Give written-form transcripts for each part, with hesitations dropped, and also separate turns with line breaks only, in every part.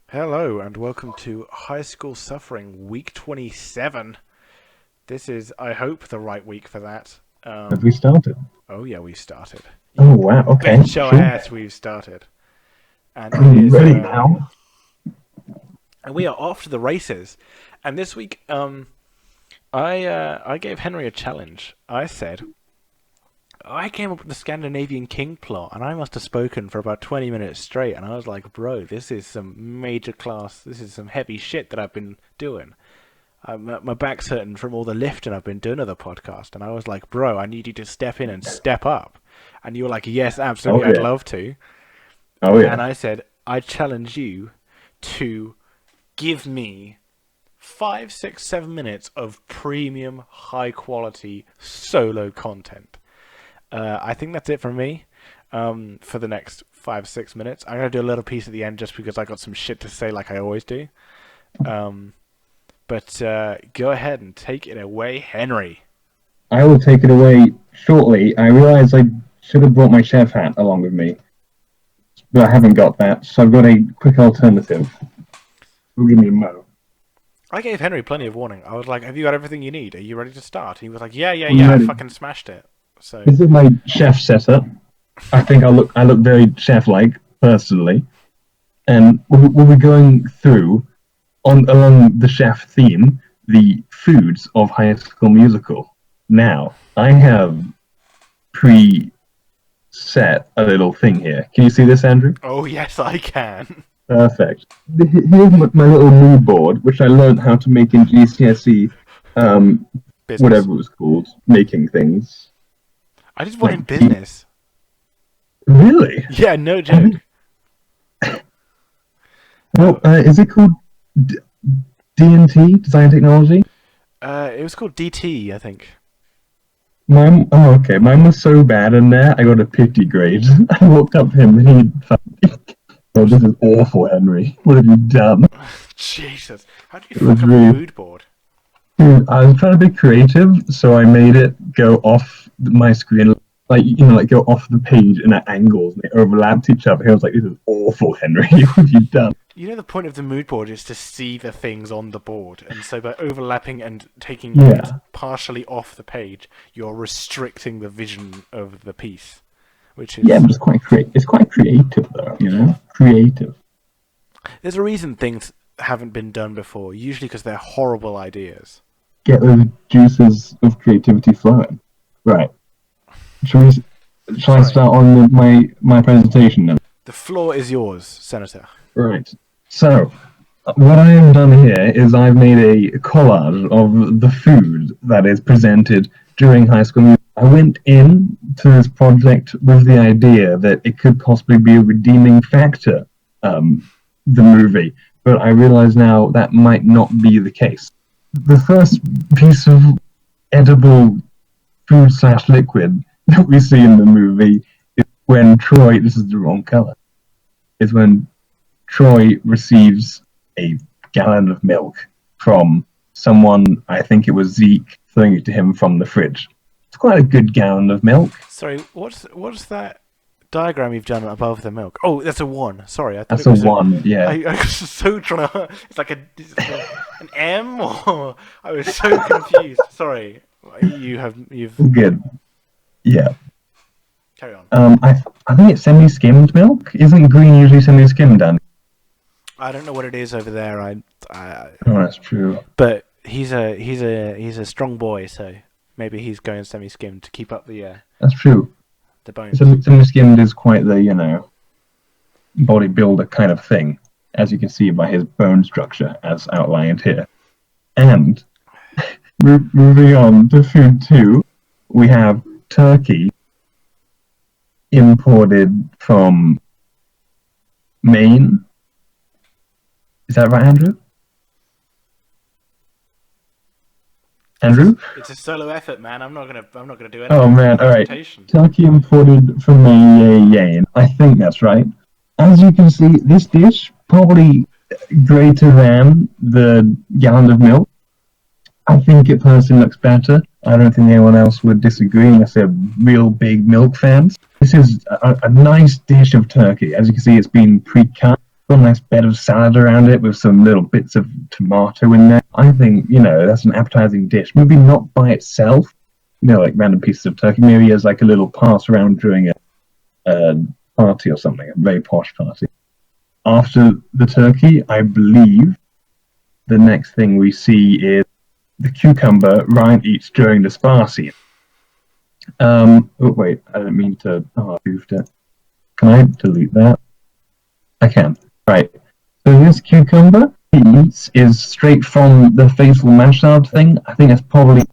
Hello and welcome to High School Suffering Week 27. This is, I hope, the right week for that.
Have we started?
Oh yeah, we started.
Oh wow, okay,
Bet your
sure.
ass we've started. And it
I'm
is,
ready now.
and we are off to the races. And this week, I gave Henry a challenge. I said, I came up with the Scandinavian King plot, and I must have spoken for about 20 minutes straight. And I was like, bro, this is some major class, this is some heavy shit that I've been doing. My back's hurting from all the lifting I've been doing of the podcast, and I was like, bro, I need you to step in and step up. And you were like, yes, absolutely,
Oh
I'd
yeah.
love to.
Oh
And
yeah.
I said, I challenge you to give me 5, 6, 7 minutes of premium, high quality solo content. I think that's it from me for the next 5, 6 minutes. I'm going to do a little piece at the end just because I got some shit to say like I always do. Um, but go ahead and take it away, Henry.
I will take it away shortly. I realise I should have brought my chef hat along with me, but I haven't got that, so I've got a quick alternative. Will give me a mo.
I gave Henry plenty of warning. I was like, have you got everything you need? Are you ready to start? And he was like, yeah, yeah,
I'm
yeah, I
ready.
fucking smashed it. So,
This is my chef setup. I think I look very chef-like personally, and we'll be going through on along the chef theme the foods of High School Musical. Now I have pre set a little thing here. Can you see this, Andrew?
oh yes, I can.
Perfect. Here's my little mood board, which I learned how to make in GCSE, um,
Business.
whatever it was called, making things.
I did one in
Like,
business.
really?
Yeah, no joke.
Well, is it called D&T, Design Technology?
It was called DT, I think.
Mine, oh, okay. Mine was so bad in there, I got a 50 grade. I walked up to him and he, oh, this is awful, Henry. What have you done?
Jesus, how do you
It was
fuck up a
really
mood board?
Dude, I was trying to be creative, so I made it go off my screen, like go off the page in at angles, and they overlapped each other. I was like, "This is awful, Henry. What have you done?"
You know the point of the mood board is to see the things on the board, and so by overlapping and taking it
Yeah,
partially off the page, you're restricting the vision of the piece, which
yeah,
is
but it's quite creative, though. Creative.
there's a reason things haven't been done before, usually because they're horrible ideas.
Get those juices of creativity flowing. Right. Shall shall I
Sorry,
start on my presentation then?
the floor is yours, Senator.
Right. So, what I have done here is I've made a collage of the food that is presented during High School Musical. I went in to this project with the idea that it could possibly be a redeeming factor, the movie, but I realize now that might not be the case. The first piece of edible food slash liquid that we see in the movie is when Troy, this is the wrong color, is when Troy receives a gallon of milk from someone, I think it was Zeke, throwing it to him from the fridge. It's quite a good gallon of milk.
Sorry, what's that diagram you've done above the milk? Oh, that's a one. Sorry, I thought
That's
it
a
was a.
one, yeah.
I was so trying to. It's like an M, or I was so confused. Sorry, you've
Good. Yeah.
carry on.
I think it's semi-skimmed milk. Isn't green usually semi-skimmed, Dan?
I don't know what it is over there.
Oh, that's true.
But he's a strong boy, so maybe he's going semi-skimmed to keep up
That's true.
the bones.
Semi-skimmed is quite the, bodybuilder kind of thing, as you can see by his bone structure as outlined here. And moving on to food two, we have turkey imported from Maine. Is that right, Andrew? Andrew?
It's a solo effort, man. I'm not gonna do
Oh
anything.
man, alright.
Presentation.
Turkey imported from Maine. I think that's right. As you can see, this dish probably greater than the gallon of milk. I think it personally looks better. I don't think anyone else would disagree unless they're real big milk fans. This is a nice dish of turkey. As you can see, it's been pre-cut. got a nice bed of salad around it with some little bits of tomato in there. I think, that's an appetizing dish. Maybe not by itself, like random pieces of turkey. Maybe as like a little pass around during a party or something, a very posh party. After the turkey, I believe the next thing we see is the cucumber Ryan eats during the spa scene. Oh, wait, I didn't mean to. Oh, I goofed it. Can I delete that? I can. Right. So this cucumber he eats is straight from the Faithful Mashard thing. I think that's probably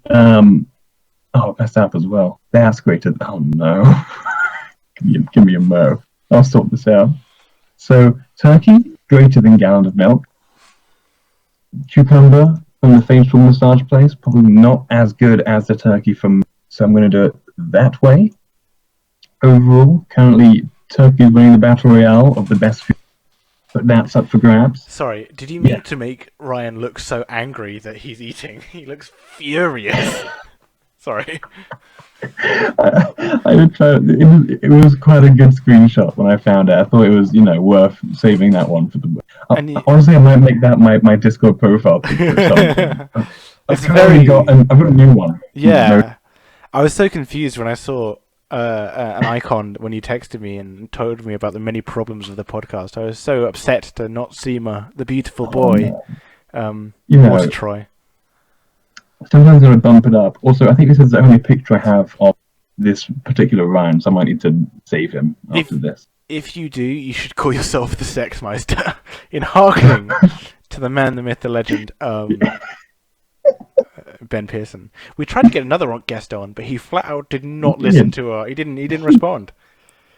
best app as well. That's grated. Oh no. give me a mo. I'll sort this out. So turkey, greater than gallon of milk. Cucumber from the Faithful Massage place, probably not as good as the turkey from. So I'm going to do it that way. Overall, currently turkey is winning the battle royale of the best food. But that's up for grabs.
Sorry, did you mean to make Ryan look so angry that he's eating? He looks furious. Sorry.
I did try. It was quite a good screenshot when I found it. I thought it was, worth saving that one for the. Honestly, I might make that my Discord profile picture. I've got a new one.
Yeah, I was so confused when I saw an icon when you texted me and told me about the many problems of the podcast. I was so upset to not see the beautiful boy. Want to try.
Sometimes I would bump it up. Also, I think this is the only picture I have of this particular Ryan, so I might need to save him after this.
If you do, you should call yourself the Sexmeister in hearkening to the man, the myth, the legend, Ben Pearson. We tried to get another guest on, but he flat out did not listen to our. He didn't respond.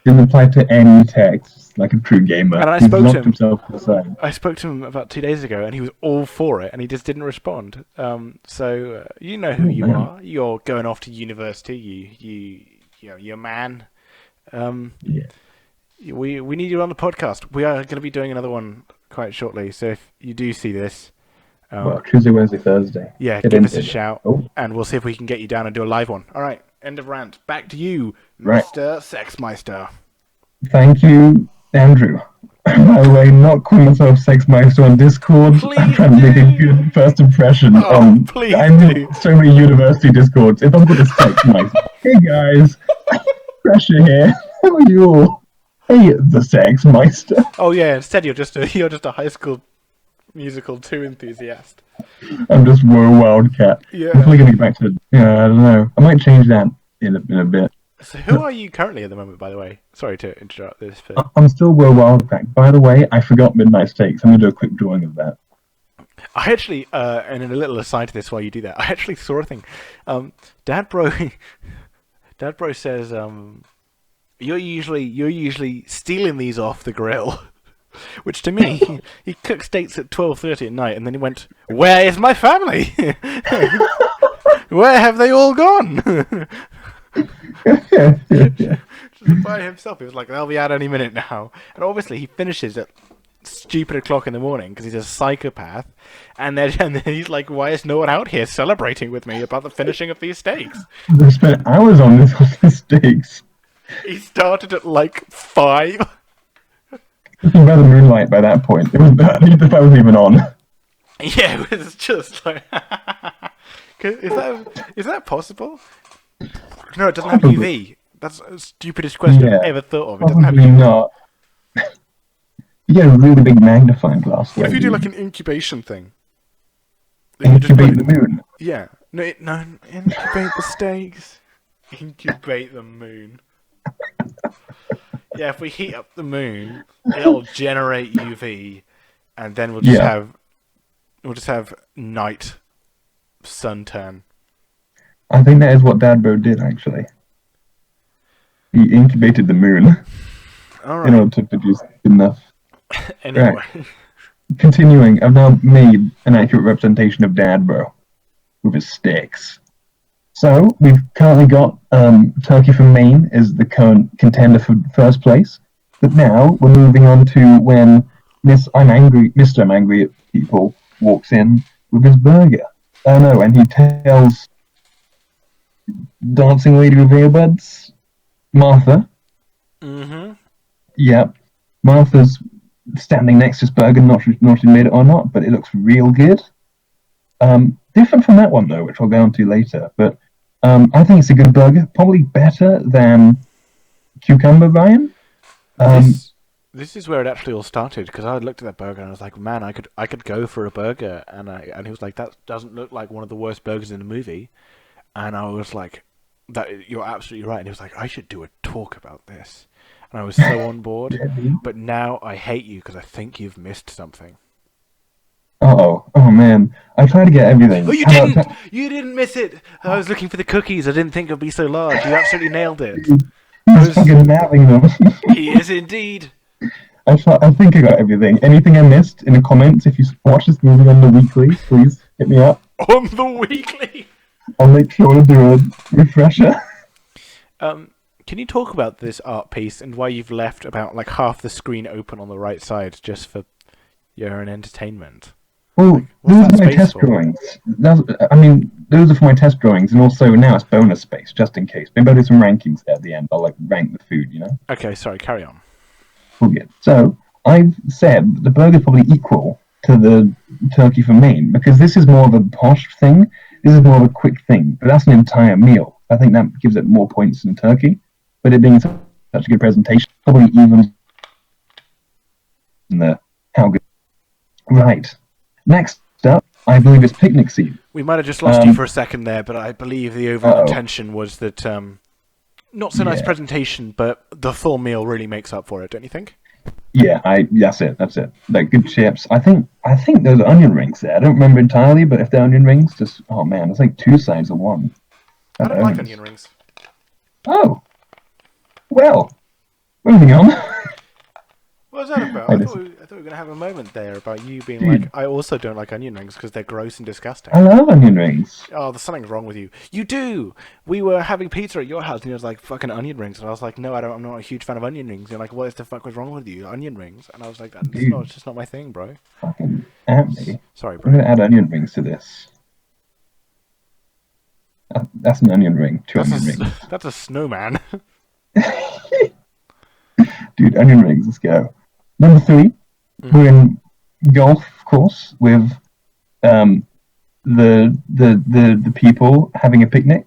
Didn't reply to any texts like a true gamer.
And I
He
spoke
locked
to him.
himself to the side.
I spoke to him about 2 days ago, and he was all for it, and he just didn't respond. So you know who you are. You're going off to university. You're a man.
Yeah.
We need you on the podcast. We are going to be doing another one quite shortly. So if you do see this,
Well, Tuesday, Wednesday, Thursday.
yeah,
Get
give us a
into it.
shout,
Oh.
and we'll see if we can get you down and do a live one. All right, end of rant. Back to you,
Right.
Mr. Sexmeister.
Thank you, Andrew. By the way, not calling myself Sexmeister on Discord.
Please
I'm trying to make a
do.
good first impression
Oh,
on.
please
I'm
do.
in so many university Discords. If I'm called a Sexmeister, hey guys, pressure here. How are you all? Hey, the Sexmeister.
Oh yeah, instead you're just a High School Musical 2 enthusiast.
I'm just Woe Wildcat.
Yeah.
I'm probably gonna get back to. I don't know. I might change that in a bit.
So who are you currently at the moment, by the way? Sorry to interrupt this. But
I'm still Woe Wildcat. By the way, I forgot Midnight Stakes. I'm gonna do a quick drawing of that.
I actually, and in a little aside to this while you do that, I actually saw a thing. Dad Bro says, you're usually stealing these off the grill. Which to me, he cooked steaks at 12:30 at night, and then he went, "Where is my family? Where have they all gone?" Just by himself, he was like, "They'll be out any minute now." And obviously, he finishes at stupid o'clock in the morning because he's a psychopath. And then he's like, "Why is no one out here celebrating with me about the finishing of these steaks?"
They spent hours on these steaks.
He started at like 5.
By the moonlight by that point. It was bad. The fire was even on.
Yeah, it was just like, is that possible? No, it doesn't have UV. That's the stupidest question I've ever thought of. It doesn't have
Probably
UV.
not. You get a really big magnifying glass.
What if you do like an incubation thing? Then you just
incubate
put
the moon?
Yeah. No, incubate the steaks. Incubate the moon. Yeah, if we heat up the moon, it'll generate UV, and then we'll just have night suntan.
I think that is what Dadbo did actually. He incubated the moon
All
in
right.
order to produce enough.
Anyway,
Continuing, I've now made an accurate representation of Dadbo with his sticks. So we've currently got Turkey from Maine is the current contender for first place. But now we're moving on to when Mr. I'm angry at people walks in with his burger. Oh no, and he tells Dancing Lady with Earbuds, Martha.
mm-hmm.
Yep. Martha's standing next to this burger, not sure if you made it or not, but it looks real good. Different from that one though, which I'll go on to later. But I think it's a good burger, probably better than Cucumber Ryan.
This is where it actually all started, because I looked at that burger and I was like, man, I could go for a burger, and he was like, that doesn't look like one of the worst burgers in the movie, and I was like, that you're absolutely right, and he was like, I should do a talk about this, and I was so on board,
Yeah, dude.
but now I hate you because I think you've missed something.
Oh man, I try to get everything.
Oh, you
How
didn't!
about
You didn't miss it! I was looking for the cookies. I didn't think it'd be so large. You absolutely nailed it.
He's fucking nabbing them.
He is indeed.
I think I got everything. Anything I missed in the comments, if you watch this movie on the weekly, please hit me up.
On the weekly.
I'll make sure to do a refresher.
Can you talk about this art piece and why you've left about like half the screen open on the right side just for your own entertainment?
Well,
what's
those
that
are my
space
test
for?
drawings. Those are for my test drawings, and also now it's bonus space, just in case. Maybe I'll do some rankings at the end. I'll like rank the food, you know?
Okay, sorry, carry on.
Good. So I've said the burger's probably equal to the turkey from Maine because this is more of a posh thing. This is more of a quick thing, but that's an entire meal. I think that gives it more points than turkey. But it being such a good presentation, probably even in the how good. Right. Next up, I believe it's picnic scene.
We might have just lost you for a second there, but I believe the overall
Uh-oh.
intention was that not so nice
Yeah.
presentation, but the full meal really makes up for it, don't you think?
Yeah, that's it. Like good chips. I think there's onion rings there. I don't remember entirely, but if they're onion rings, just oh man, it's like two sides of one.
I don't like onion rings.
Oh, well, moving on.
What was that about? I thought we were going to have a moment there about you being like, I also don't like onion rings because they're gross and disgusting.
I love onion rings.
Oh, there's something wrong with you. You do! We were having pizza at your house and you was like, fucking onion rings. And I was like, no, I'm not a huge fan of onion rings. You're like, what the fuck was wrong with you? Onion rings? And I was like, it's just not my thing, bro.
Fucking at me.
Sorry,
I'm
bro.
gonna add onion rings to this. That's an onion ring. Two onion rings.
That's a snowman.
Dude, onion rings, let's go. Number 3, we're in golf, of course, with the people having a picnic.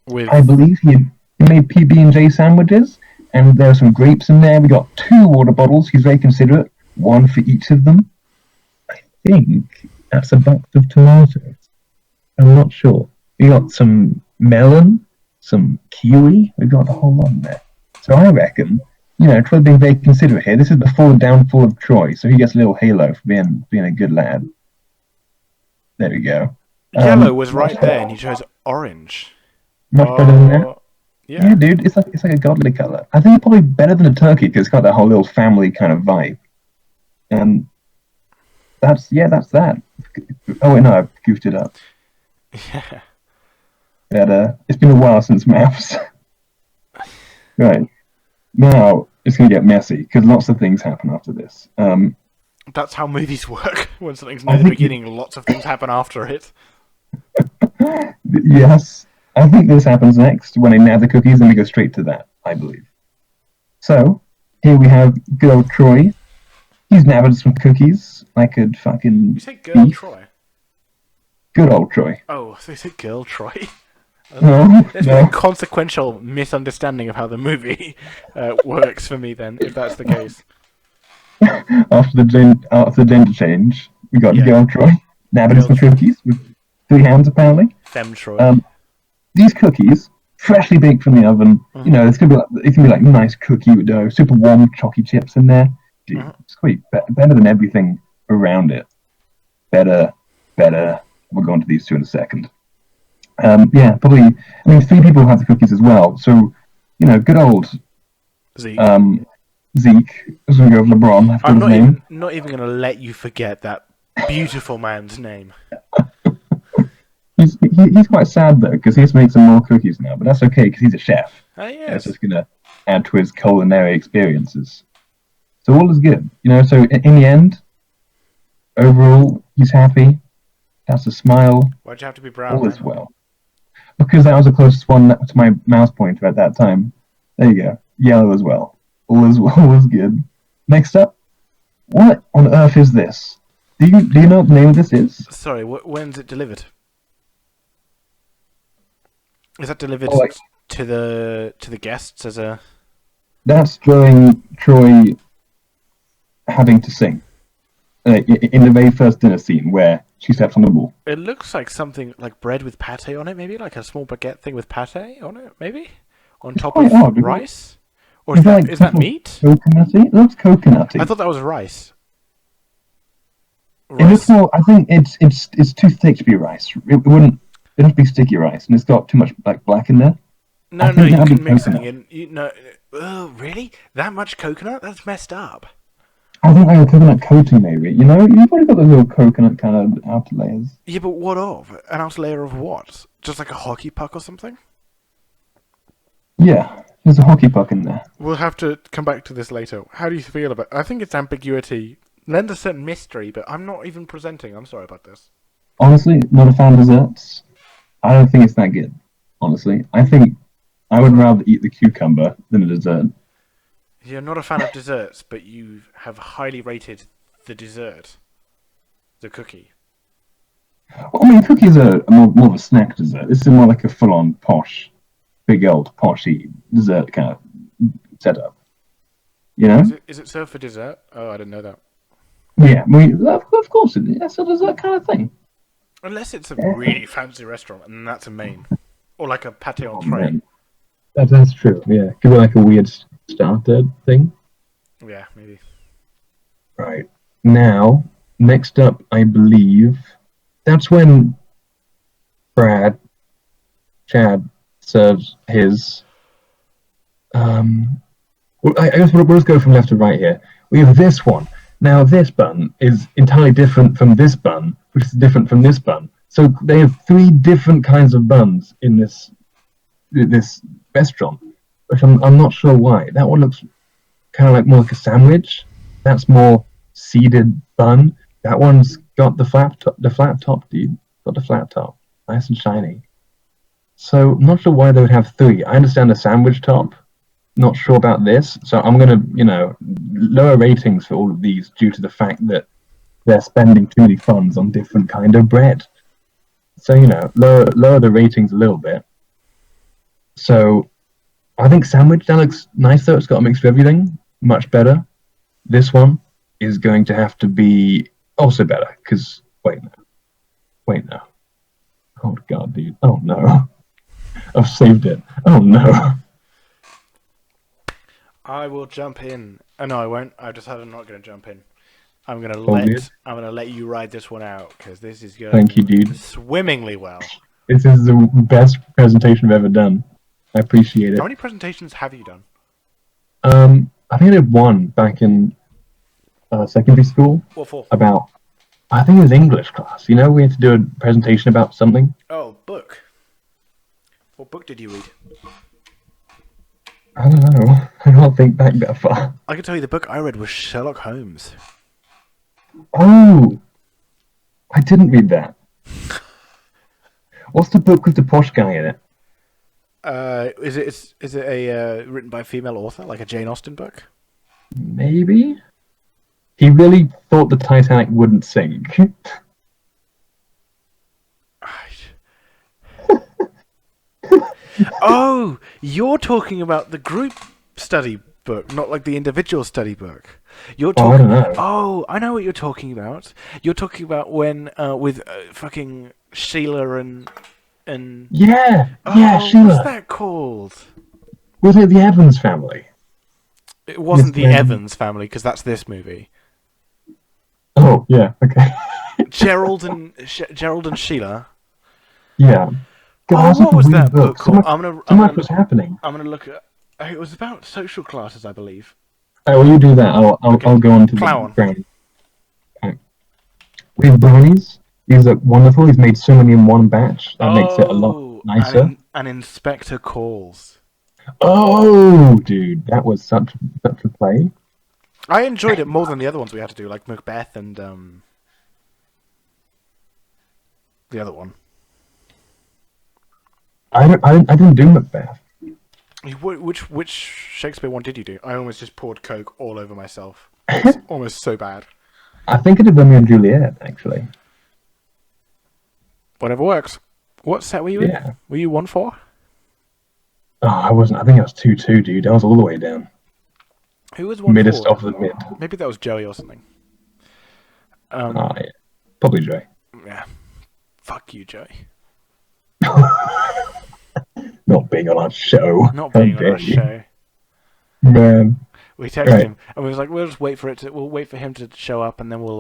With
I believe he made PB&J sandwiches, and there are some grapes in there. We got 2 water bottles. He's very considerate, one for each of them. I think that's a box of tomatoes. I'm not sure. We got some melon, some kiwi. We got a whole lot in there. So I reckon, Troy being very considerate here. This is before the downfall of Troy, so he gets a little halo for being a good lad. There we go.
yellow was right there, and he chose orange.
Much better than that.
Yeah.
Yeah, dude, it's like a godly color. I think it's probably better than a turkey because it's got that whole little family kind of vibe. And that's that. Oh wait, no, I've goofed it up.
Yeah.
But it's been a while since maths. Right. Now it's gonna get messy because lots of things happen after this.
That's how movies work. When something's
I
near the
think-
beginning, lots of things happen after it.
Yes, I think this happens next when they nab the cookies and we go straight to that, I believe. So, here we have good old Troy. He's nabbing some cookies like a fucking
You say girl
beef.
Troy?
Good old Troy.
Oh, so you say girl Troy?
No,
There's been a
no.
consequential misunderstanding of how the movie works for me then, if that's the case.
After the gender change, we got
Yeah.
good old Troy nabbing
Good
some
old
cookies with 3 hands apparently.
Femme Troy.
These cookies, freshly baked from the oven, it's gonna be it can be like nice cookie with dough, super warm chalky chips in there. Dude, it's quite better than everything around it. Better. We'll go on to these 2 in a second. Yeah, probably. I mean, 3 people have the cookies as well. So, good old
Zeke.
Zeke. I was gonna go with LeBron. I've got
I'm
his name.
not even going to let you forget that beautiful man's name.
He's quite sad though because he has to make some more cookies now, but that's okay because he's a chef.
Ah,
That's
yes.
just gonna add to his culinary experiences. So all is good, So in the end, overall, he's happy. Has a smile.
Why'd you have to be brown?
All is
man?
well. Because that was the closest one to my mouse pointer at that time. There you go. Yellow as well. All is well. All is good. Next up, What on earth is this? Do you know what the name of this is?
Sorry, when's it delivered? Is that delivered
Oh, like,
to the guests as a?
that's during Troy having to sing in the very first dinner scene where she steps on the wall.
It looks like something like bread with pate on it, maybe like a small baguette thing with pate on it, maybe on top
quite
of
odd, isn't it?
rice. Or is
Like
that meat?
coconutty? It looks coconutty.
I thought that was rice.
It looks more. I think it's too thick to be rice. It wouldn't. It must be sticky rice, and it's got too much like black in there.
No,
I
no,
think
you
that'd
can
be
mix
coconut.
something in. You know, oh, really? That much coconut? That's messed up.
I think like a coconut coating, maybe. You know, you've already got those little coconut kind of outer layers.
Yeah, but what of? An outer layer of what? Just like a hockey puck or something?
Yeah, there's a hockey puck in there.
We'll have to come back to this later. How do you feel about? I think its ambiguity lends a certain mystery, but I'm not even presenting. I'm sorry about this.
Honestly, not a fan of desserts. I don't think it's that good. Honestly, I think I would rather eat the cucumber than a dessert.
You're not a fan of desserts, but you have highly rated the dessert, the cookie.
Well, I mean, cookies are more of a snack dessert. This is more like a full-on posh, big old poshy dessert kind of setup. You know?
Is it served for dessert? Oh, I didn't know that.
Yeah, I mean, of course, that's a dessert kind of thing.
Unless it's a really fancy restaurant, and that's a main. Or like a pate
Oh,
entree.
man. That's true. Yeah, give it like a weird starter thing.
Yeah, maybe.
Right. Now, next up, I believe that's when Chad serves his. Well, I guess we'll just go from left to right here. We have this one. Now, this bun is entirely different from this bun, which is different from this bun. So they have three different kinds of buns in this restaurant, which I'm not sure why. That one looks kind of like more like a sandwich. That's more seeded bun. That one's got the flat top, dude. Got the flat top, nice and shiny. So I'm not sure why they would have three. I understand the sandwich top. Not sure about this, so I'm gonna, lower ratings for all of these due to the fact that they're spending too many funds on different kind of bread. So lower the ratings a little bit. So I think sandwich that looks nice though. It's got a mix of everything, much better. This one is going to have to be also better because wait no, oh god, dude, oh no, I've saved it. Oh no.
I will jump in. Oh, no, I won't. I decided I'm not going to jump in. I'm gonna let you ride this one out because this is going.
Thank you, dude.
Swimmingly well.
This is the best presentation I've ever done. I appreciate it.
How many presentations have you done?
I think I did one back in secondary school.
What for?
I think it was English class. We had to do a presentation about something.
Oh, book. What book did you read?
I don't know. I can't think back that far.
I can tell you the book I read was Sherlock Holmes.
Oh, I didn't read that. What's the book with the posh guy in it?
Is it a written by a female author, like a Jane Austen book?
Maybe. He really thought the Titanic wouldn't sink.
Oh, you're talking about the group study book, not like the individual study book. You're talking.
I don't know.
Oh, I know what you're talking about. You're talking about when with fucking Sheila and.
Yeah,
Oh,
Sheila.
what's that called?
Was it the Evans family?
It wasn't the
Mr.
Evans family because that's this movie.
Oh, yeah, okay.
Gerald and Sheila.
Yeah. God,
Oh, what was that book
So
called?
much was happening.
I'm gonna look at. It was about social classes, I believe.
Oh, well, you do that. I'll go on to
Plow on.
the brownies. Okay. We have brownies. These are wonderful. He's made so many in one batch. That makes it a lot nicer.
And Inspector Calls.
Oh, dude, that was such a play.
I enjoyed it more than the other ones we had to do, like Macbeth and the other one.
I didn't do Macbeth.
Which Shakespeare one did you do? I almost just poured Coke all over myself. It's almost so bad.
I think I did Romeo and Juliet, actually.
Whatever works. What set were you in?
Yeah.
Were you 1-4?
Oh, I wasn't. I think I was 2-2, dude. I was all the way down.
Who was
Middest
1-4?
of the mid.
Maybe that was Joey or something.
Oh, yeah. Probably Joey.
Yeah. Fuck you, Joey.
Not being on our show.
Not
How
being on
dare
our
you.
show.
Man.
We texted
Right.
him and we was like, we'll just wait for it to. We'll wait for him to show up, and then we'll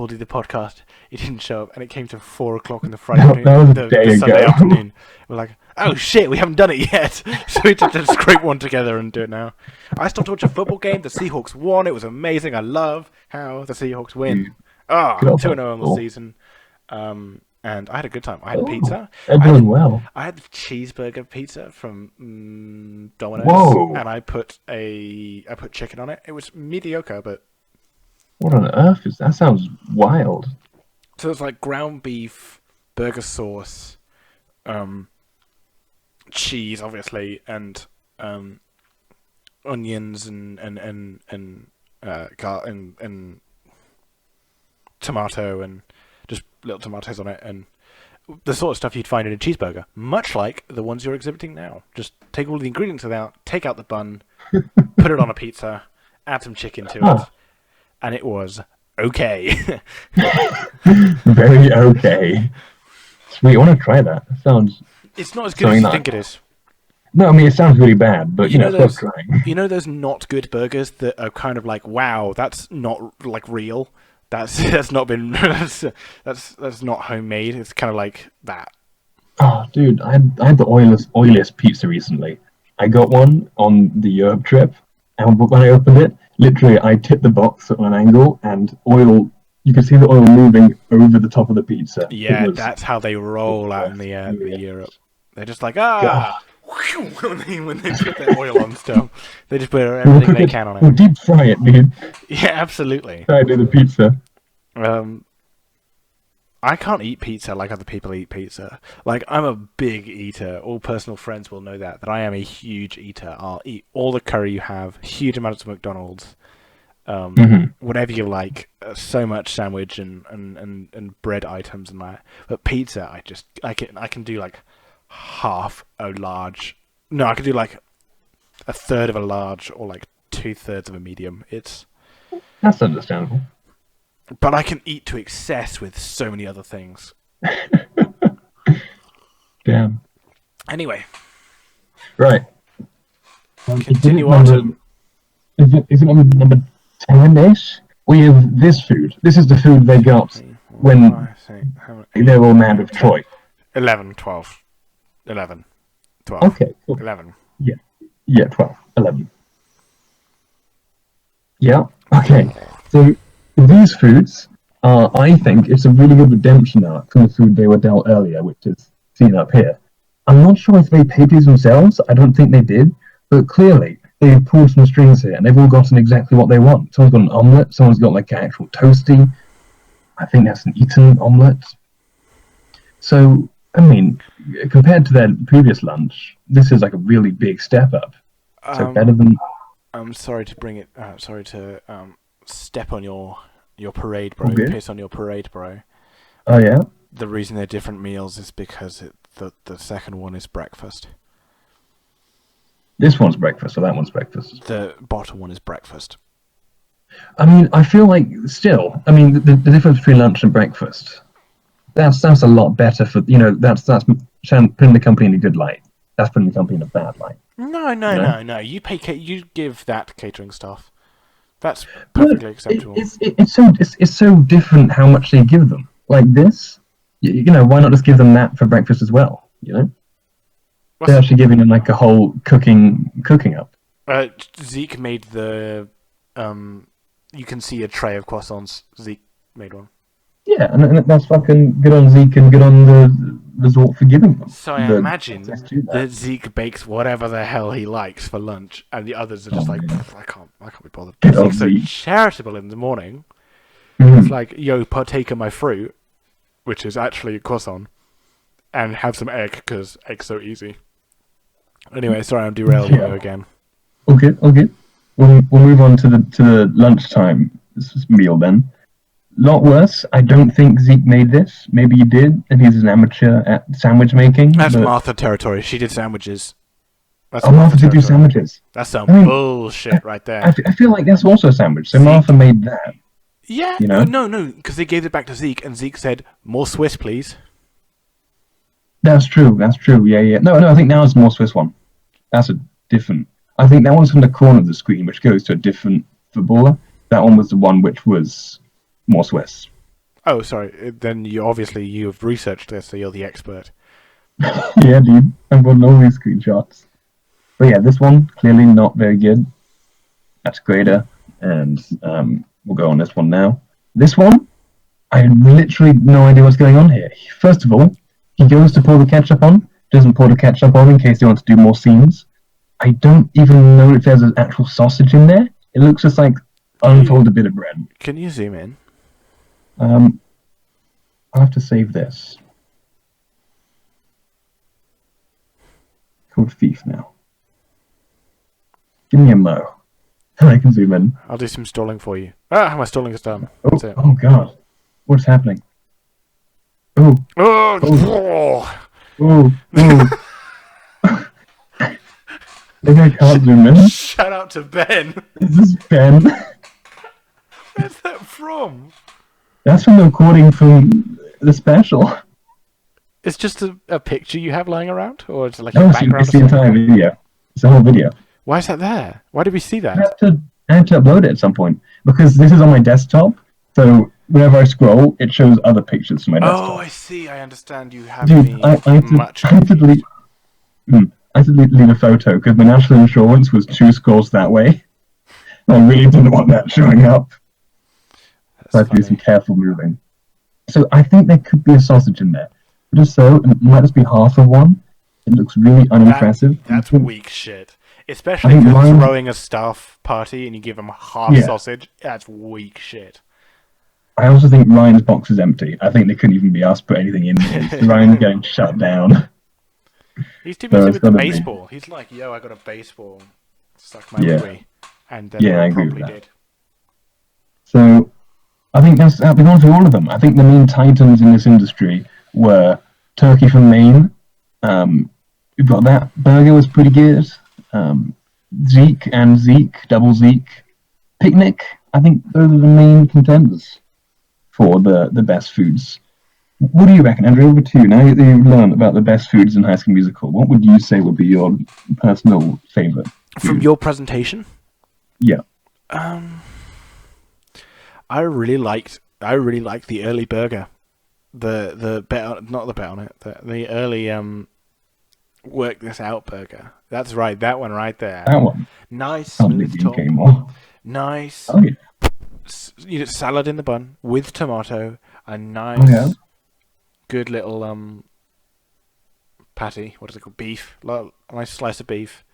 do the podcast. He didn't show up, and it came to 4:00 in the Friday
That was a
the
day
Sunday
ago.
afternoon. We're like, oh shit, we haven't done it yet. So we just scrape one together and do it now. I stopped to watch a football game. The Seahawks won. It was amazing. I love how the Seahawks win. Oh,
Good old
2-0 on the
football.
season. And I had a good time. I had pizza.
They're doing well.
I had cheeseburger pizza from Domino's,
Whoa.
and I put chicken on it. It was mediocre, but
What on earth is that? Sounds wild.
so it's like ground beef, burger sauce, cheese, obviously, and onions and tomato and just little tomatoes on it, and the sort of stuff you'd find in a cheeseburger, much like the ones you're exhibiting now. Just take all the ingredients out, take out the bun, put it on a pizza, add some chicken to it, and it was okay.
Very okay. Sweet. I want to try that. That sounds.
It's not as good as you
Something
think it is.
No, I mean it sounds really bad, but
You know
it's
those,
worth trying.
you know those not good burgers that are kind of like, wow, that's not like real. That's not been that's not homemade. It's kind of like that.
Oh, dude, I had the oiliest pizza recently. I got one on the Europe trip, and when I opened it, literally I tipped the box on an angle, and oil. You could see the oil moving over the top of the pizza.
Yeah,
It was-
that's how they roll out in the
Yeah.
Europe. They're just like when they put their oil on stuff, they just put everything they can on
We'll
it.
deep fry it, dude.
Yeah, absolutely.
Try to do the pizza.
I can't eat pizza like other people eat pizza. Like, I'm a big eater. All personal friends will know that I am a huge eater. I'll eat all the curry you have, huge amounts of McDonald's, whatever you like, so much sandwich and bread items and that. But pizza, I can do like half a large. No, I can do like a third of a large or like 2/3 of a medium.
That's understandable.
But I can eat to excess with so many other things.
Damn.
Anyway,
Right.
continue on to.
Is it on number 10-ish? We have this food. This is the food they got when
I think, how many-
they were mad of Troy.
11, 12. 11. 12.
Okay, cool.
11.
Yeah, 12, 11. Yeah, okay. So these foods are, I think, it's a really good redemption arc from the food they were dealt earlier, which is seen up here. I'm not sure if they paid these themselves. I don't think they did, but clearly they've pulled some strings here, and they've all gotten exactly what they want. Someone's got an omelette. Someone's got like an actual toasty. I think that's an Eton omelette. So, I mean, compared to their previous lunch, this is like a really big step up. So better than.
I'm sorry to bring it. Sorry to step on your parade, bro.
Okay.
Piss on your parade, bro.
Oh yeah.
The reason they're different meals is because the second one is breakfast.
This one's breakfast, or that one's breakfast.
The bottom one is breakfast.
I mean, I feel like still. I mean, the difference between lunch and breakfast. That's a lot better for That's putting the company in a good light. That's putting the company in a bad light.
No. You give that catering staff. That's perfectly acceptable.
It's so different how much they give them. Like this, why not just give them that for breakfast as well? They're actually giving them like a whole cooking up.
Zeke made the. You can see a tray of croissants. Zeke made one.
Yeah, and that's fucking good on Zeke and good on the resort for giving them.
So I imagine that Zeke bakes whatever the hell he likes for lunch, and the others are just I can't be bothered.
Good on
Zeke's so
Zeke.
charitable in the morning.
Mhm.
It's like, yo, partake of my fruit, which is actually a croissant, and have some egg, because egg's so easy. Anyway, sorry, I'm derailing you again.
Okay. we'll move on to the lunchtime meal then. Lot worse. I don't think Zeke made this. Maybe he did, and he's an amateur at sandwich making.
That's
but...
Martha territory. She did sandwiches. That's
Oh, Martha did do
territory.
sandwiches.
That's some
I mean,
bullshit right there.
I feel like that's also a sandwich. So
Zeke.
Martha made that.
Yeah,
You know?
no, because they gave it back to Zeke, and Zeke said, "More Swiss, please."
That's true. That's true. Yeah, yeah. No, I think now it's more Swiss one. That's a different. I think that one's from the corner of the screen, which goes to a different footballer. That one was the one which was more Swiss.
Oh, sorry. Then you've researched this, so you're the expert.
Yeah, dude. I've got all these screenshots. But yeah, this one clearly not very good. That's greater, and we'll go on this one now. This one, I have literally no idea what's going on here. First of all, he goes to pour the ketchup on, doesn't pour the ketchup on in case he wants to do more scenes. I don't even know if there's an actual sausage in there. It looks just like unfolded bit of bread.
Can you zoom in?
I'll have to save this. Called Thief now. Give me a mo. I can zoom in.
I'll do some stalling for you. Ah, my stalling is done.
Oh,
That's it.
oh god. What's happening? Oh,
Oh,
oh, oh. Maybe I can't zoom in.
shout out to Ben.
Is this Ben?
Where's that from?
That's from the recording from the special.
It's just a picture you have lying around, or it's like
No,
a background.
it's the entire video. It's the whole video.
Why is that there? Why did we see that?
I had to upload it at some point because this is on my desktop. So whenever I scroll, it shows other pictures from my desktop.
Oh, I see. I understand. You have
Dude,
me
I had
much.
to, I had to delete. I had to delete a photo because my national insurance was 2 scrolls that way. I really didn't want that showing up. So I had to do some careful moving. So I think there could be a sausage in there. But if so, it might just be half of one. It looks really unimpressive.
That's weak shit. Especially
I
if
think
you're
mine-
throwing a staff party and you give them half
Yeah.
sausage. That's weak shit.
I also think Ryan's box is empty. I think they couldn't even be asked to put anything in there. Ryan's getting shut down.
He's too
No,
busy
it's
with the
gotta be.
baseball. He's like, yo, I got a baseball. Suck my
Yeah.
wee. And then
Yeah, I
he
agree with
probably
that.
did.
So I think we've gone through all of them. I think the main titans in this industry were Turkey from Maine. We've got that. Burger was pretty good. Zeke and Zeke, double Zeke. Picnic. I think those are the main contenders for the best foods. What do you reckon, Andrew? Over to you. Now that you've learned about the best foods in High School Musical, what would you say would be your personal favourite?
From your presentation?
Yeah.
I really liked the early burger. The bet, not the bet on it. The early work this out burger. That's right, that one right there.
That one.
Nice,
Can't believe
smooth
you
top.
came on.
Nice.
Oh, yeah.
Salad in the bun with tomato. A nice,
Oh, yeah.
good little patty. What is it called? Beef. A nice slice of beef.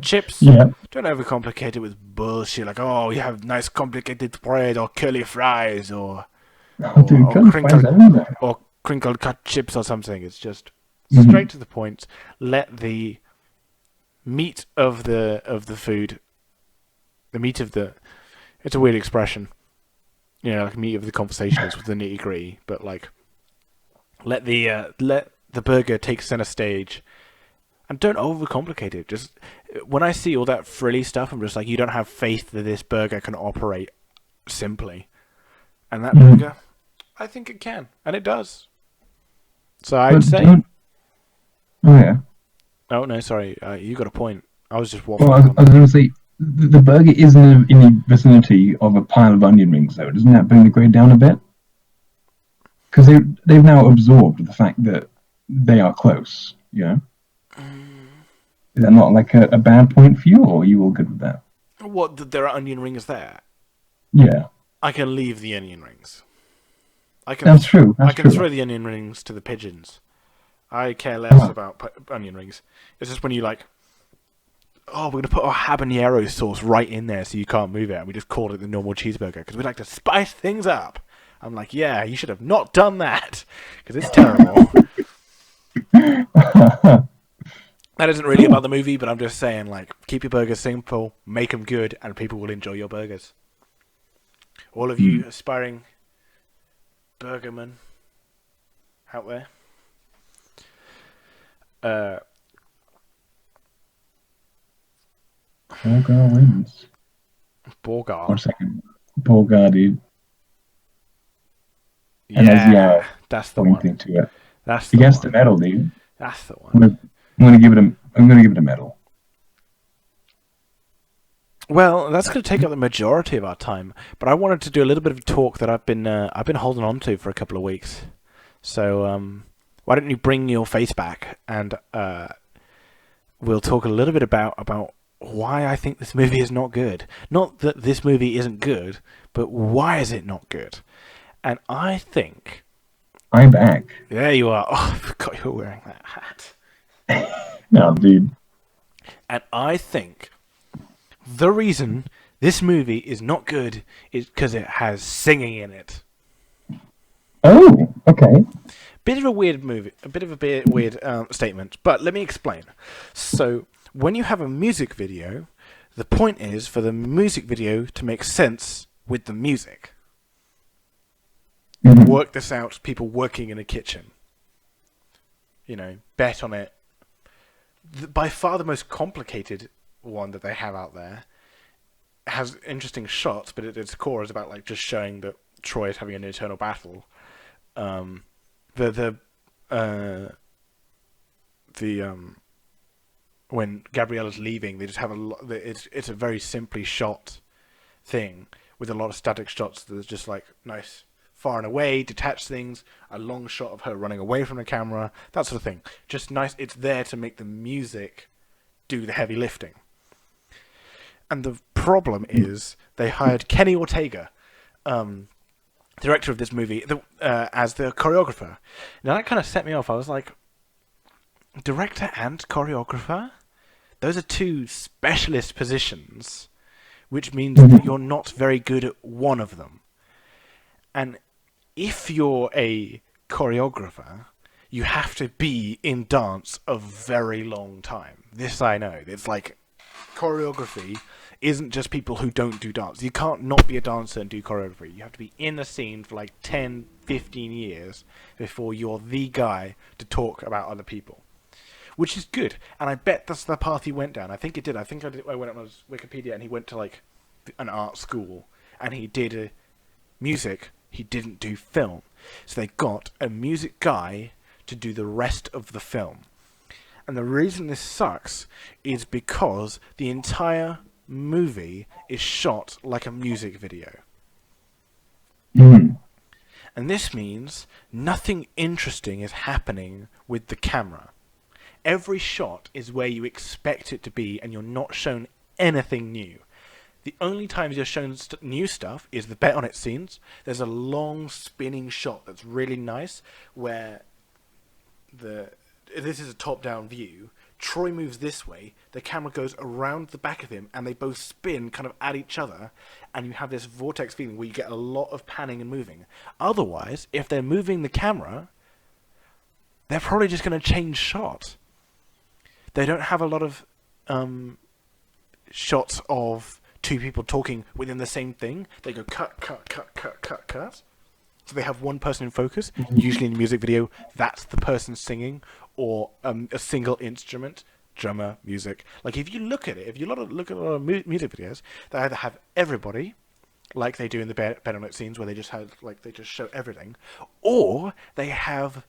Chips.
Yeah.
Don't overcomplicate it with bullshit like, oh, you have nice complicated bread or curly fries or
Oh, dude,
or
couldn't
crinkled-
find everywhere.
or crinkled cut chips or something. It's just
Mhm.
straight to the point. Let the meat of the food, the meat of the, it's a weird expression, you know, like meat of the conversation is with the nitty gritty, but like let the burger take center stage. And don't overcomplicate it. Just when I see all that frilly stuff, I'm just like, you don't have faith that this burger can operate simply. And that burger, I think it can, and it does. So I'd
But
say.
Oh, yeah.
Oh no, sorry, you got a point. I was just
Well,
waffling.
I was going to say, the burger is in the vicinity of a pile of onion rings, though. Doesn't that bring the grade down a bit? Because they've now absorbed the fact that they are close, you know? Is that not like a bad point for you, or are you all good with that?
What? There are onion rings there.
Yeah,
I can leave the onion rings. I can.
that's true.
I
That's
can
true.
throw the onion rings to the pigeons. I care less about onion rings. It's just when you like, oh, we're gonna put our habanero sauce right in there so you can't move it, and we just call it the normal cheeseburger because we like to spice things up. I'm like, yeah, you should have not done that because it's terrible. That isn't really about the movie, but I'm just saying, like, keep your burgers simple, make them good, and people will enjoy your burgers. All of you aspiring burgermen out there.
Borgar wins.
Borgar.
1 second. Borgar, dude. And
Yeah, that's the
pointing
one.
to it.
That's
He
the
gets
one.
the medal, dude.
That's the
I'm
one.
gonna give it a. I'm gonna give it a medal.
Well, that's going to take up the majority of our time, but I wanted to do a little bit of talk that I've been holding on to for a couple of weeks. So why don't you bring your face back and we'll talk a little bit about why I think this movie is not good. Not that this movie isn't good, but why is it not good? And I think
I'm back.
there you are. Oh, I forgot you were wearing that hat.
No, dude.
And I think the reason this movie is not good is because it has singing in it.
Oh, okay.
Bit of a weird movie, a bit of a weird statement, but let me explain. So, when you have a music video, the point is for the music video to make sense with the music.
Mhm.
Work this out, people working in a kitchen. You know, bet on it. By far the most complicated one that they have out there has interesting shots, but at its core is about like just showing that Troy is having an eternal battle. When Gabriella's leaving, they just have it's a very simply shot thing with a lot of static shots. There's just like nice far and away, detached things, a long shot of her running away from the camera, that sort of thing. Just nice. It's there to make the music do the heavy lifting. And the problem is they hired Kenny Ortega, director of this movie, as the choreographer. Now that kind of set me off. I was like, director and choreographer? Those are two specialist positions, which means that you're not very good at one of them. And if you're a choreographer, you have to be in dance a very long time. This I know. It's like choreography isn't just people who don't do dance. You can't not be a dancer and do choreography. You have to be in the scene for like 10, 15 years before you're the guy to talk about other people. Which is good. And I bet that's the path he went down. I think it did. I went on his Wikipedia and he went to like an art school and he did music. He didn't do film. So they got a music guy to do the rest of the film. And the reason this sucks is because the entire movie is shot like a music video.
Mm.
And this means nothing interesting is happening with the camera. Every shot is where you expect it to be and you're not shown anything new. The only times you're shown new stuff is the bet on it scenes. There's a long spinning shot that's really nice where this is a top-down view. Troy moves this way, the camera goes around the back of him, and they both spin kind of at each other, and you have this vortex feeling where you get a lot of panning and moving. Otherwise, if they're moving the camera, they're probably just going to change shot. They don't have a lot of shots of two people talking within the same thing. They go cut, cut, cut, cut, cut, cut. So they have one person in focus. Usually in a music video, that's the person singing, or a single instrument, drummer, music. Like if you look at it, if you look at a lot of music videos, they either have everybody, like they do in the bed on it scenes, where they just show everything, or they have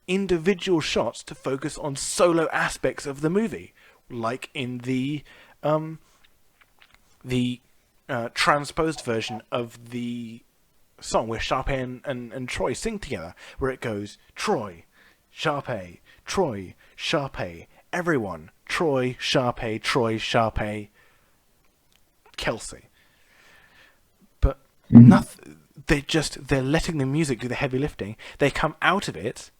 individual shots to focus on solo aspects of the movie, like in the transposed version of the song where Sharpay and Troy sing together, where it goes Troy, Sharpay, Troy, Sharpay, everyone, Troy, Sharpay, Kelsey. But nothing. They're letting the music do the heavy lifting. They come out of it,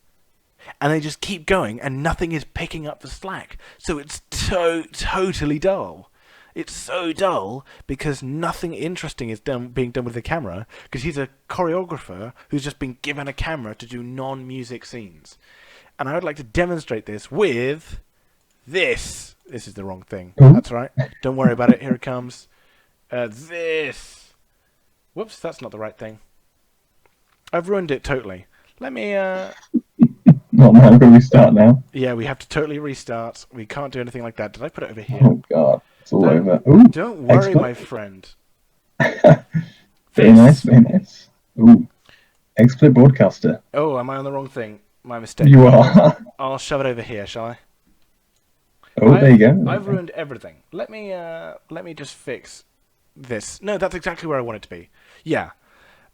and they just keep going, and nothing is picking up the slack. So it's totally dull. It's so dull because nothing interesting is being done with the camera, because he's a choreographer who's just been given a camera to do non-music scenes. And I would like to demonstrate this with This is the wrong thing.
Ooh.
That's right. Don't worry about it. Here it comes. This. Whoops, that's not the right thing. I've ruined it totally. Let me.
Not now. I'm going to restart now.
Yeah, we have to totally restart. We can't do anything like that. Did I put it over here?
Oh God, it's all
Don't-
over. Ooh,
Don't worry,
expert.
my friend.
Very nice, very nice. Ooh, expert broadcaster.
Oh, am I on the wrong thing? My mistake.
You are.
I'll shove it over here, shall I?
Oh, there you go.
I've ruined everything. Let me just fix this. No, that's exactly where I want it to be. Yeah.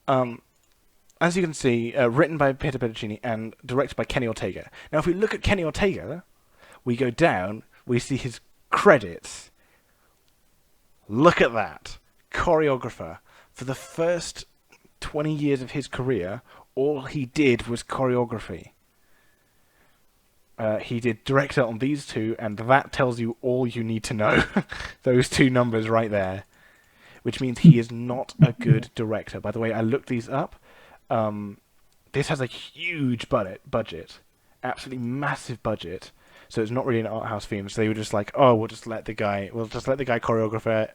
As you can see, written by Peter Pedicini and directed by Kenny Ortega. Now, if we look at Kenny Ortega, we go down, we see his credits. Look at that. Choreographer. For the first 20 years of his career, all he did was choreography. He did director on these two, and that tells you all you need to know. Those two numbers right there. Which means he is not a good director. By the way, I looked these up. This has a huge budget. Absolutely massive budget. So it's not really an art house film. So they were just like, oh, we'll just let the guy choreographer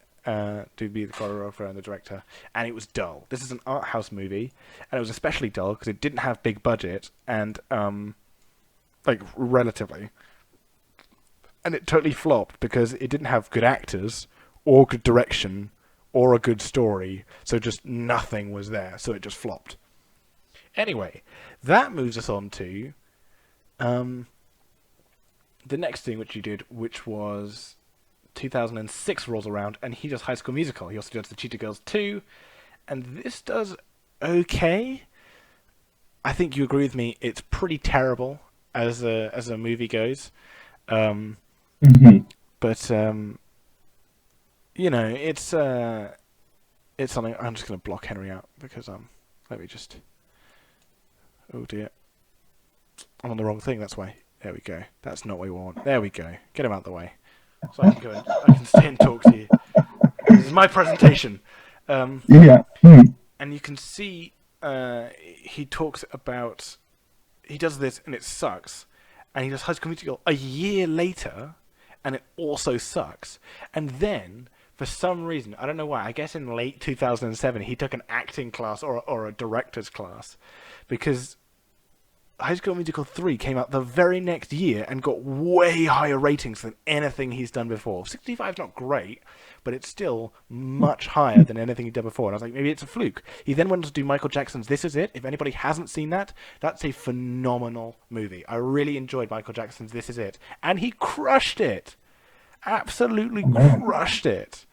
be the choreographer and the director. And it was dull. This is an art house movie, and it was especially dull because it didn't have big budget and like relatively. And it totally flopped because it didn't have good actors or good direction or a good story. So just nothing was there. So it just flopped. Anyway, that moves us on to the next thing which he did, which was 2006 rolls around, and he does High School Musical. He also does The Cheetah Girls 2, and this does okay. I think you agree with me. It's pretty terrible as a movie goes, but you know, it's something. I'm just going to block Henry out because let me just. Oh dear, I'm on the wrong thing. That's why. There we go. That's not what we want. There we go. Get him out of the way. So I can go and I can stay and talk to you. This is my presentation.
Yeah.
And you can see he talks about he does this and it sucks, and he does High School Musical a year later, and it also sucks. And then for some reason, I don't know why, I guess in late 2007 he took an acting class or a director's class, because High School Musical 3 came out the very next year and got way higher ratings than anything he's done before. 65 is not great, but it's still much higher than anything he'd done before. And I was like, maybe it's a fluke. He then went on to do Michael Jackson's This Is It. If anybody hasn't seen that, that's a phenomenal movie. I really enjoyed Michael Jackson's This Is It. And he crushed it. Absolutely crushed it.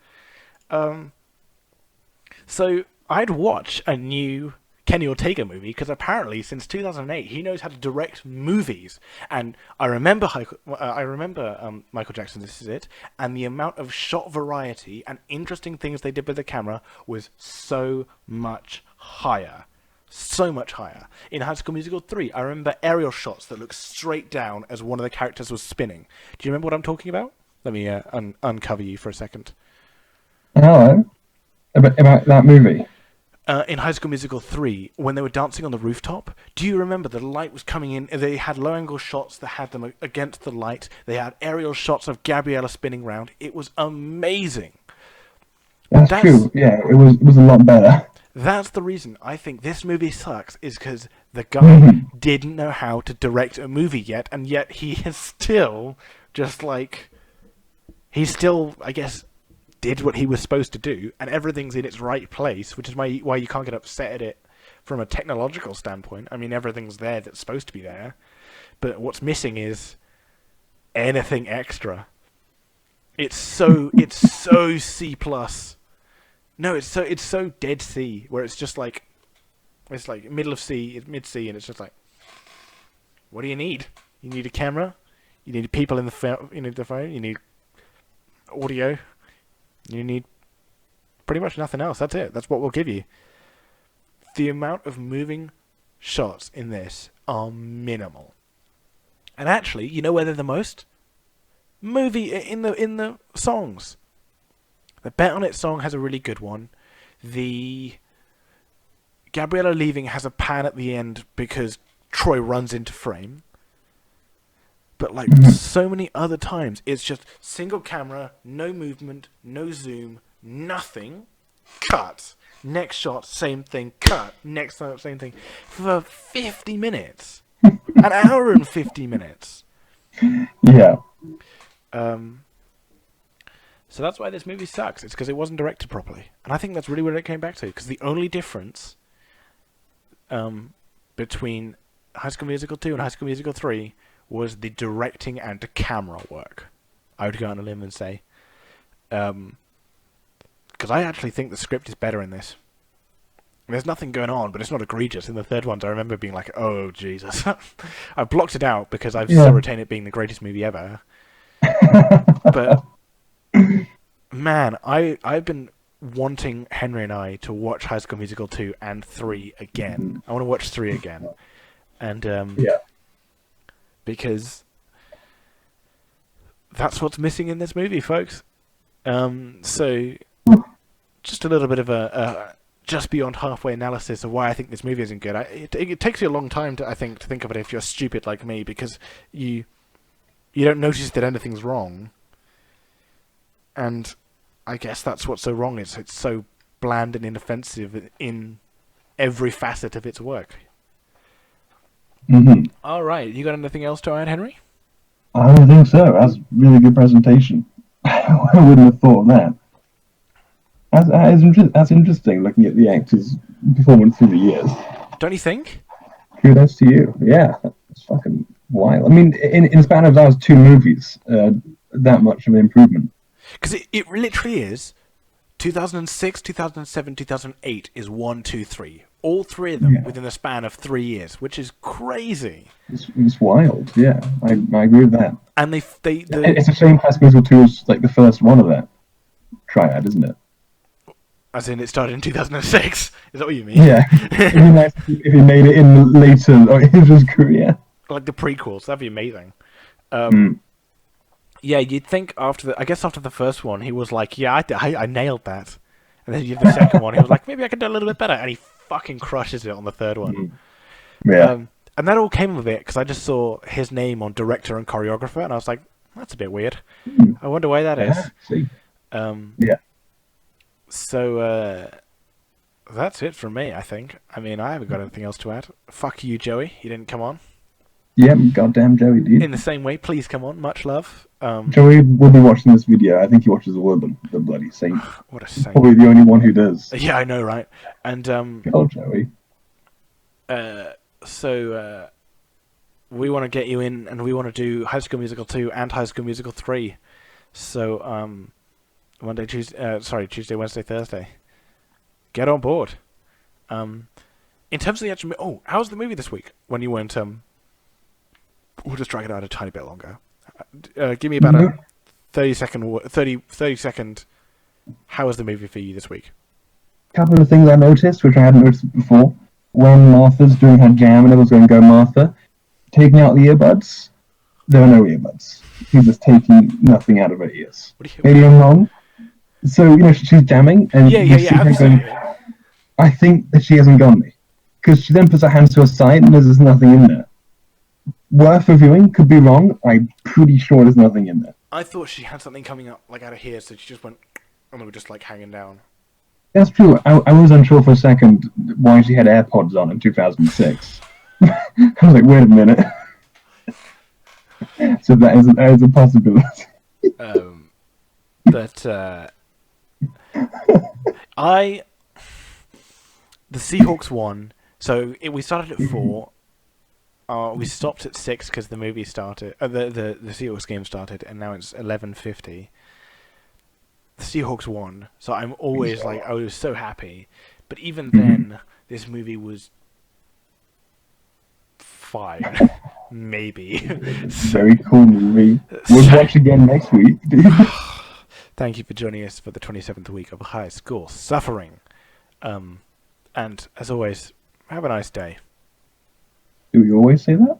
So I'd watch a new Kenny Ortega movie because apparently since 2008 he knows how to direct movies, and I remember Michael Jackson's This Is It, and the amount of shot variety and interesting things they did with the camera was so much higher. In High School Musical 3, I remember aerial shots that looked straight down as one of the characters was spinning. Do you remember what I'm talking about? Let me uncover you for a second.
Hello. About that movie.
In High School Musical 3, when they were dancing on the rooftop, do you remember the light was coming in? They had low-angle shots that had them against the light. They had aerial shots of Gabriella spinning round. It was amazing.
That's true. Yeah, it was a lot better.
That's the reason I think this movie sucks, is because the guy didn't know how to direct a movie yet, and yet he is still just like... He's still, I guess, did what he was supposed to do, and everything's in its right place, which is why you can't get upset at it from a technological standpoint. I mean, everything's there that's supposed to be there, but what's missing is anything extra. It's so C plus. No, it's so dead C, where it's just like, it's like middle of C, mid C, and it's just like, what do you need? You need a camera, you need people in the phone, you need audio. You need pretty much nothing else. That's it. That's what we'll give you. The amount of moving shots in this are minimal. And actually, you know where they're the most? In the songs. The Bet On It song has a really good one. The Gabriella Leaving has a pan at the end because Troy runs into frame. But like so many other times, it's just single camera, no movement, no zoom, nothing. Cut. Next shot, same thing. Cut. Next shot, same thing. For 50 minutes. An hour and 50 minutes.
Yeah.
So that's why this movie sucks. It's because it wasn't directed properly. And I think that's really what it came back to. Because the only difference between High School Musical 2 and High School Musical 3 was the directing and the camera work. I would go on a limb and say. Because I actually think the script is better in this. There's nothing going on, but it's not egregious. In the third one, I remember being like, oh, Jesus. I blocked it out because I've still retained it being the greatest movie ever. But, man, I've been wanting Henry and I to watch High School Musical 2 and 3 again. I want to watch 3 again. And, because that's what's missing in this movie, folks. So, just a little bit of a just beyond halfway analysis of why I think this movie isn't good. It takes you a long time to think of it if you're stupid like me, because you don't notice that anything's wrong. And I guess that's what's so wrong. It's so bland and inoffensive in every facet of its work.
Mm-hmm.
All right, you got anything else to add, Henry?
I don't think so. That's a really good presentation. I wouldn't have thought of that. That's interesting, looking at the actors' performance through the years.
Don't you think?
Kudos to you. Yeah, it's fucking wild. I mean, in a span of that was 2 movies, that much of an improvement.
Because it literally is 2006, 2007, 2008 is 1, 2, 3. All 3 of them within the span of 3 years, which is crazy.
It's wild. Yeah, I agree with that.
And
it's a shame High School Musical 2 is like the first one of that triad, isn't it?
As in, it started in 2006. Is that what you mean?
Yeah. It'd be nice if he made it in later in his career.
Like the prequels, that'd be amazing. Yeah, you'd think after the first one, he was like, yeah, I nailed that. And then you have the second one, he was like, maybe I could do a little bit better. And he fucking crushes it on the third one.
Yeah.
And that all came of it, because I just saw his name on director and choreographer, and I was like, that's a bit weird. I wonder why that is.
See.
Yeah. So, that's it from me, I think. I mean, I haven't got anything else to add. Fuck you, Joey. You didn't come on.
Yeah, goddamn Joey, dude.
In the same way, please come on. Much love.
Joey will be watching this video. I think he watches all of them. The bloody saint.
What a saint.
Probably the only one who does.
Yeah, I know, right? And,
God, Joey.
So, we want to get you in, and we want to do High School Musical 2 and High School Musical 3. So, Tuesday, Wednesday, Thursday. Get on board. In terms of the actual... how's the movie this week? When you went... We'll just drag it out a tiny bit longer. Give me about a 30 second... How was the movie for you this week?
A couple of things I noticed, which I hadn't noticed before. When Martha's doing her jam and everyone's going, go Martha, taking out the earbuds, there are no earbuds. She's just taking nothing out of her ears. Maybe I'm wrong. So, she's jamming, and you see her going, I think that she hasn't got me. Because she then puts her hands to her side, and there's nothing in there. Worth reviewing, could be wrong. I'm pretty sure there's nothing in there.
I thought she had something coming up, like, out of here, so she just went, and they were just, like, hanging down.
That's true. I was unsure for a second why she had AirPods on in 2006. I was like, wait a minute. So that is a possibility.
The Seahawks won. So we started at 4. We stopped at 6 because the movie started. The Seahawks game started, and now it's 11:50. The Seahawks won, so I'm always I was so happy. But even then, this movie was fine, maybe.
Very cool movie. We'll watch again next week.
Thank you for joining us for the 27th week of High School Suffering. And as always, have a nice day.
Do we always say that?